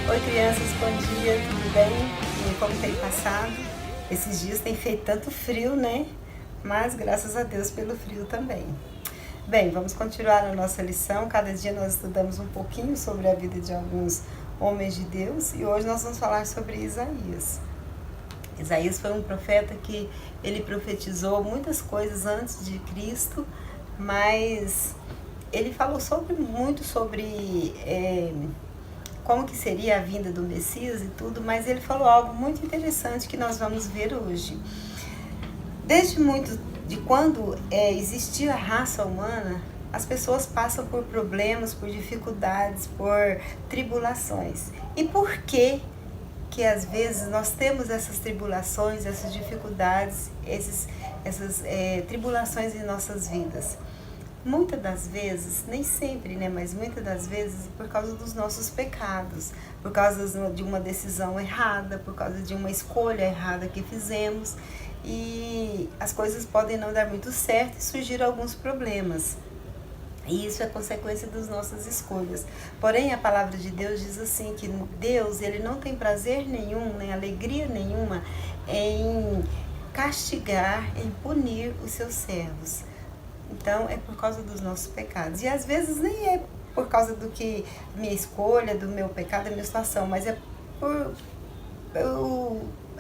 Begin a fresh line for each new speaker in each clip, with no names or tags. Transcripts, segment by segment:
Oi crianças, bom dia, tudo bem? E como tem passado? Esses dias tem feito tanto frio, né? Mas graças a Deus pelo frio também. Bem, vamos continuar a nossa lição. Cada dia nós estudamos um pouquinho sobre a vida de alguns homens de Deus e hoje nós vamos falar sobre Isaías. Isaías foi um profeta que ele profetizou muitas coisas antes de Cristo, mas ele falou muito sobre como que seria a vinda do Messias e tudo, mas ele falou algo muito interessante que nós vamos ver hoje. Desde de quando existia a raça humana, as pessoas passam por problemas, por dificuldades, por tribulações. E por que às vezes nós temos essas tribulações, essas dificuldades, essas tribulações em nossas vidas? Muitas das vezes, nem sempre, né, mas muitas das vezes por causa dos nossos pecados, por causa de uma decisão errada, por causa de uma escolha errada que fizemos e as coisas podem não dar muito certo e surgir alguns problemas. E isso é consequência das nossas escolhas. Porém, a palavra de Deus diz assim, que Deus ele não tem prazer nenhum, nem alegria nenhuma em castigar, em punir os seus servos. Então, é por causa dos nossos pecados. E às vezes nem é por causa do que minha escolha, do meu pecado, da minha situação, mas é por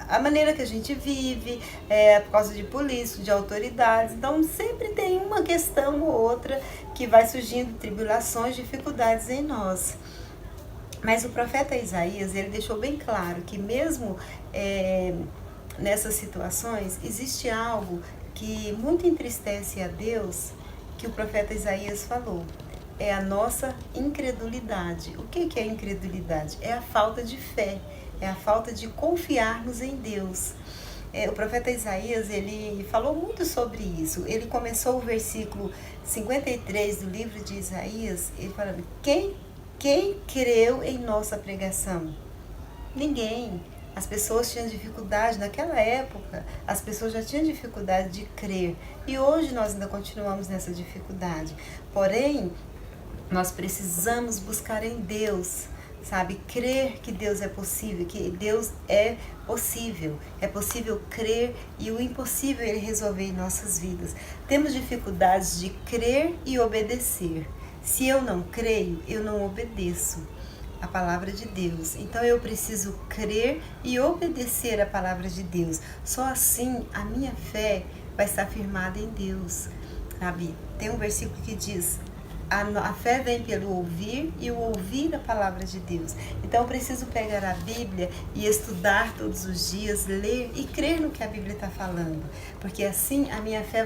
a maneira que a gente vive, por causa de polícia, de autoridades. Então, sempre tem uma questão ou outra que vai surgindo tribulações, dificuldades em nós. Mas o profeta Isaías, ele deixou bem claro que mesmo nessas situações, existe algo que muito entristece a Deus, que o profeta Isaías falou. É a nossa incredulidade. O que é a incredulidade? É a falta de fé, é a falta de confiarmos em Deus. O profeta Isaías, ele falou muito sobre isso. Ele começou o versículo 53 do livro de Isaías, ele falando, quem creu em nossa pregação? Ninguém. As pessoas tinham dificuldade, naquela época, as pessoas já tinham dificuldade de crer. E hoje nós ainda continuamos nessa dificuldade. Porém, nós precisamos buscar em Deus, sabe? Crer que Deus é possível, que Deus é possível. É possível crer e o impossível Ele resolver em nossas vidas. Temos dificuldades de crer e obedecer. Se eu não creio, eu não obedeço a palavra de Deus. Então eu preciso crer e obedecer a palavra de Deus. Só assim a minha fé vai estar firmada em Deus, sabe? Tem um versículo que diz, a fé vem pelo ouvir e o ouvir a palavra de Deus. Então eu preciso pegar a Bíblia e estudar todos os dias, ler e crer no que a Bíblia está falando. Porque assim a minha fé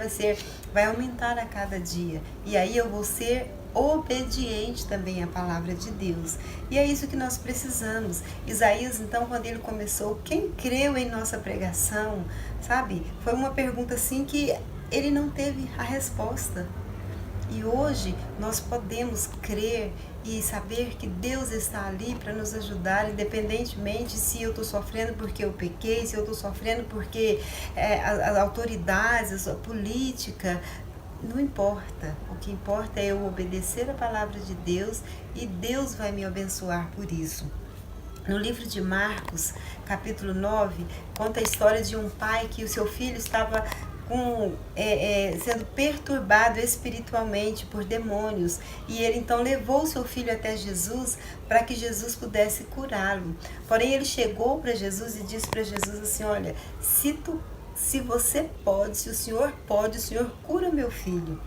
vai aumentar a cada dia. E aí eu vou ser obediente também à palavra de Deus. E é isso que nós precisamos. Isaías, então, quando ele começou, quem creu em nossa pregação, sabe? Foi uma pergunta assim que ele não teve a resposta. E hoje nós podemos crer e saber que Deus está ali para nos ajudar, independentemente se eu estou sofrendo porque eu pequei, se eu estou sofrendo porque as autoridades, a política, não importa. O que importa é eu obedecer a palavra de Deus e Deus vai me abençoar por isso. No livro de Marcos, capítulo 9, conta a história de um pai que o seu filho estava sendo perturbado espiritualmente por demônios. E ele então levou o seu filho até Jesus para que Jesus pudesse curá-lo. Porém, ele chegou para Jesus e disse para Jesus assim, olha, se você pode, se o Senhor pode, o Senhor cura meu filho.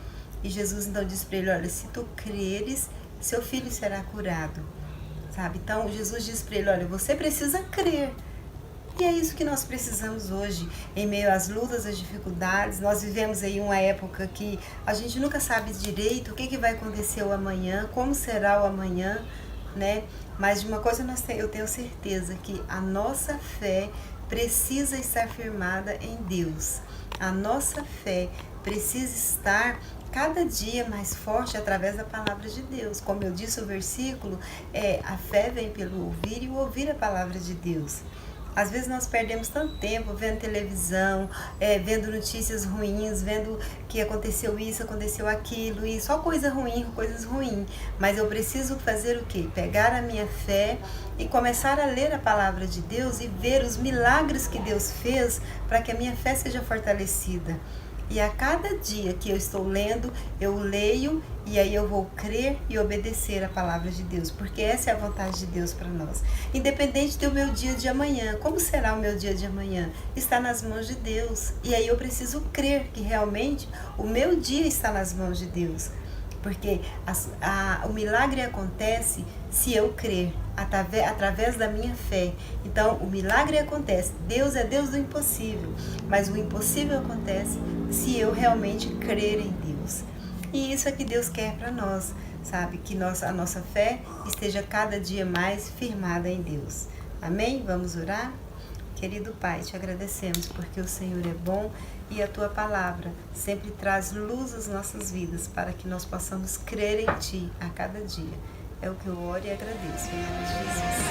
E Jesus então disse para ele, olha, se tu creres, seu filho será curado. Sabe? Então Jesus disse para ele, olha, você precisa crer. E é isso que nós precisamos hoje, em meio às lutas, às dificuldades. Nós vivemos aí uma época que a gente nunca sabe direito o que vai acontecer o amanhã, como será o amanhã, né? Mas de uma coisa eu tenho certeza, que a nossa fé precisa estar firmada em Deus. A nossa fé precisa estar cada dia mais forte através da palavra de Deus. Como eu disse, o versículo a fé vem pelo ouvir e o ouvir a palavra de Deus. Às vezes nós perdemos tanto tempo vendo televisão, vendo notícias ruins, vendo que aconteceu isso, aconteceu aquilo, e só coisa ruim, coisas ruins. Mas eu preciso fazer o quê? Pegar a minha fé e começar a ler a palavra de Deus e ver os milagres que Deus fez para que a minha fé seja fortalecida. E a cada dia que eu estou lendo, eu leio e aí eu vou crer e obedecer a palavra de Deus, porque essa é a vontade de Deus para nós. Independente do meu dia de amanhã, como será o meu dia de amanhã? Está nas mãos de Deus. E aí eu preciso crer que realmente o meu dia está nas mãos de Deus. Porque o milagre acontece se eu crer, através da minha fé. Então, o milagre acontece. Deus é Deus do impossível, mas o impossível acontece se eu realmente crer em Deus. E isso é que Deus quer para nós, sabe? Que a nossa fé esteja cada dia mais firmada em Deus. Amém? Vamos orar? Querido Pai, te agradecemos porque o Senhor é bom e a Tua palavra sempre traz luz às nossas vidas para que nós possamos crer em Ti a cada dia. É o que eu oro e agradeço. Em nome de Jesus.